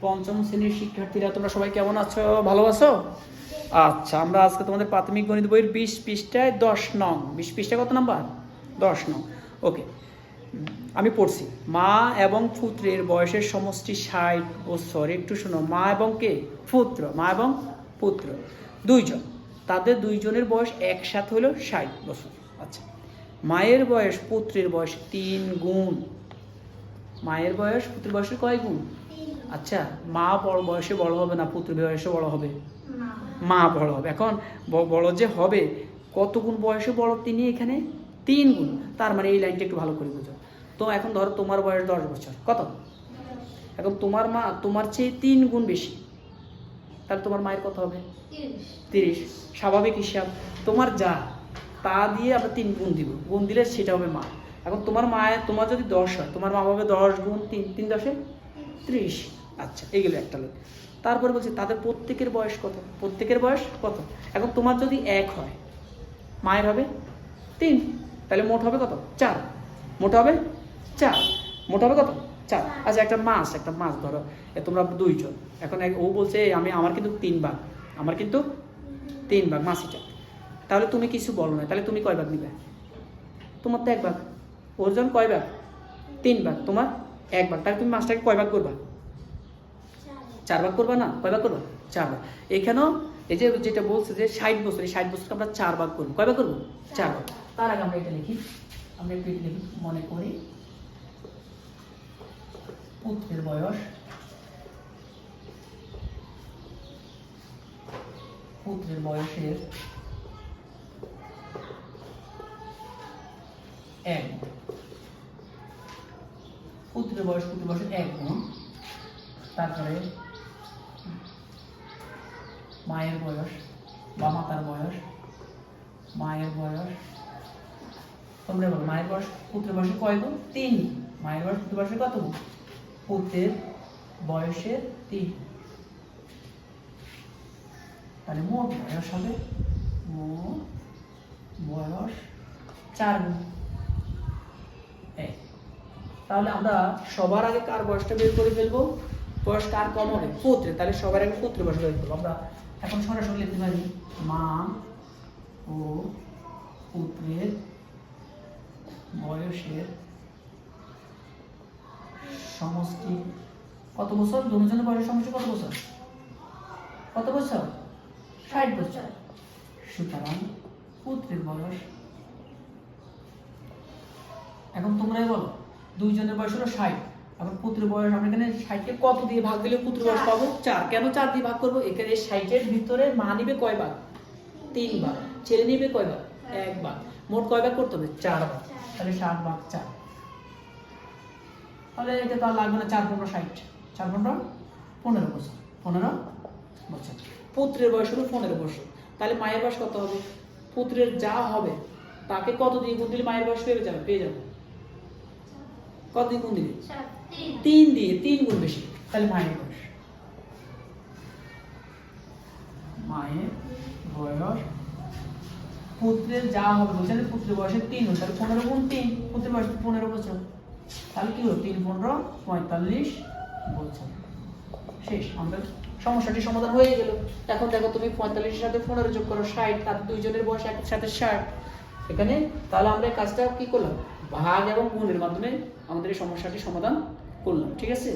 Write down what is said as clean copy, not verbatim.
পঞ্চম শ্রেণীর শিক্ষার্থীরা তোমরা সবাই কেমন আছো? ভালো আছো? আচ্ছা, আমরা আজকে তোমাদের প্রাথমিক গণিত বইয়ের 20 পৃষ্ঠায় 10 নং, 20 পৃষ্ঠায় কত নাম্বার? 10 নং। ওকে, আমি পড়ছি। মা এবং পুত্রের বয়সের সমষ্টি 60 বছর। একটু শোনো, মা এবং কে? পুত্র। মা এবং পুত্র দুইজন, তাদের দুইজনের বয়স একসাথে হলো 60 বছর। আচ্ছা, মায়ের বয়স পুত্রের বয়স 3 গুণ। মায়ের বয়স পুত্রের বয়সের কয় গুণ? আচ্ছা, মা বড় বয়সে বড় হবে না পুত্রের বয়সে বড় হবে? মা বড় হবে। এখন বড় যে হবে, কত গুণ বয়সে বড় তিনি? এখানে 3 গুণ। তার মানে এই লাইনটা একটু ভালো করে বুঝো তো। এখন ধরো তোমার বয়স 10 বছর, কত? এখন তোমার মা তোমার চেয়ে 3 গুণ বেশি, তাহলে তোমার মায়ের কত হবে? 30। স্বাভাবিক হিসাব। তোমার যা তা দিয়ে আমরা 3 গুণ দিব, গুণ দিলে সেটা হবে মা। এখন তোমার মায়ের, তোমার যদি 10 হয়, তোমার মা হবে 10 গুণ 3, 3 10 30। আচ্ছা, এইগুলো একটা লোক। তারপরে বলছে তাদের প্রত্যেকের বয়স কত? প্রত্যেকের বয়স কত? এখন তোমার যদি 1 হয়, মায়ের হবে 3, তাহলে মোট হবে কত? 4। মোট হবে 4। মোট হবে কত? 4। আচ্ছা, একটা মাছ ধরো, তোমরা 2 জন। এখন ও বলছে আমার কিন্তু 3 ভাগ, আমার কিন্তু 3 ভাগ মাছিটা। তাহলে তুমি কিছু বলো না, তাহলে তুমি কয় ভাগ নিবে? তোমার তো 1 ভাগ। ওর জন কয় ভাগ? 3 ভাগ। তোমার 1 ভাগ। তাহলে তুমি মাছটাকে কয় ভাগ করবা? 4 ভাগ করবা না? কয় ভাগ করবা? 4 ভাগ। এখানেও এই যে যেটা বলছে যে 60 বছর, এই 60 বছরকে আমরা 4 ভাগ করবো। কয় ভাগ করবো? 4 ভাগ। তার আগে আমরা এটা লিখি, আমরা একটু এটা লিখি। মনে করি পুত্রের বয়স, পুত্রের বয়সের 1 গুণ। পুত্রের বয়সের 1 গুণ। তারপরে মায়ের বয়স বা মাতার বয়স, মায়ের বয়স, তোমরা বলো মায়ের বয়স পুত্রের বয়সে কয় গুণ? 3। মায়ের বয়স পুত্রের বয়সে কত গুণ? পুত্রের বয়সের 3। তাহলে মোট বয়স হবে, মোট বয়স 4 গুণ 1। তাহলে আমরা সবার আগে কার বয়সটা বের করে ফেলবো? বয়স কার কম হবে? পুত্রের। তাহলে সবার আগে পুত্রের বয়স বের করবো। আমরা এখন সরাসরি লিখতে পারি মা ও পুত্রের বয়সের সমষ্টি কত বছর? দুজনের বয়সের সমষ্টি কত বছর? কত বছর? 60 বছর। সুতরাং পুত্রের বয়স, এখন তোমরাই বলো, দুইজনের বয়স হলো 60। এখন পুত্রের বয়স আমরা এখানে 60কে কত দিয়ে ভাগ দিলে পুত্রের বয়স পাবো? 4। কেন 4 দিয়ে ভাগ করবো? এখানে 60-এর ভিতরে মা নিবে কয় ভাগ? 3 ভাগ। ছেলে নিবে কয় ভাগ? 1 ভাগ। মোট কয় ভাগ করতে হবে? 4 ভাগ। তাহলে 7 ভাগ 4। তাহলে এটা তো আর লাগবে না। 4 15 60, 4 15 15 বছর। 15 বছর। পুত্রের বয়স হলো 15 বছর। তাহলে মায়ের বয়স কত হবে? পুত্রের যা হবে তাকে কত দিয়ে গুণ দিলে মায়ের বয়স পেয়ে যাবে? কত দিয়ে গুণ দিলে? 3 দিয়ে, 3 গুণ বেশি। তাহলে মায়ের বয়স, মায়ের বয়স পুত্রের যা হবে বলছে পুত্রের বয়সে 3 হল, তাহলে 15 গুণ 3, পুত্রের বয়স 15 বছর। তাহলে কি হলো? 3 15 45 বছর। শেষ। আমাদের সমস্যাটি সমাধান হয়ে গেল। এখন দেখো তুমি 45-এর সাথে 15 যোগ করো, 60। তার দুইজনের বয়স একসাথে 60 এখানে। তাহলে আমরা এই কাজটা কি করলাম? ভাগ এবং গুণের মাধ্যমে আমাদের এই সমস্যাটি সমাধান করলাম। ঠিক আছে?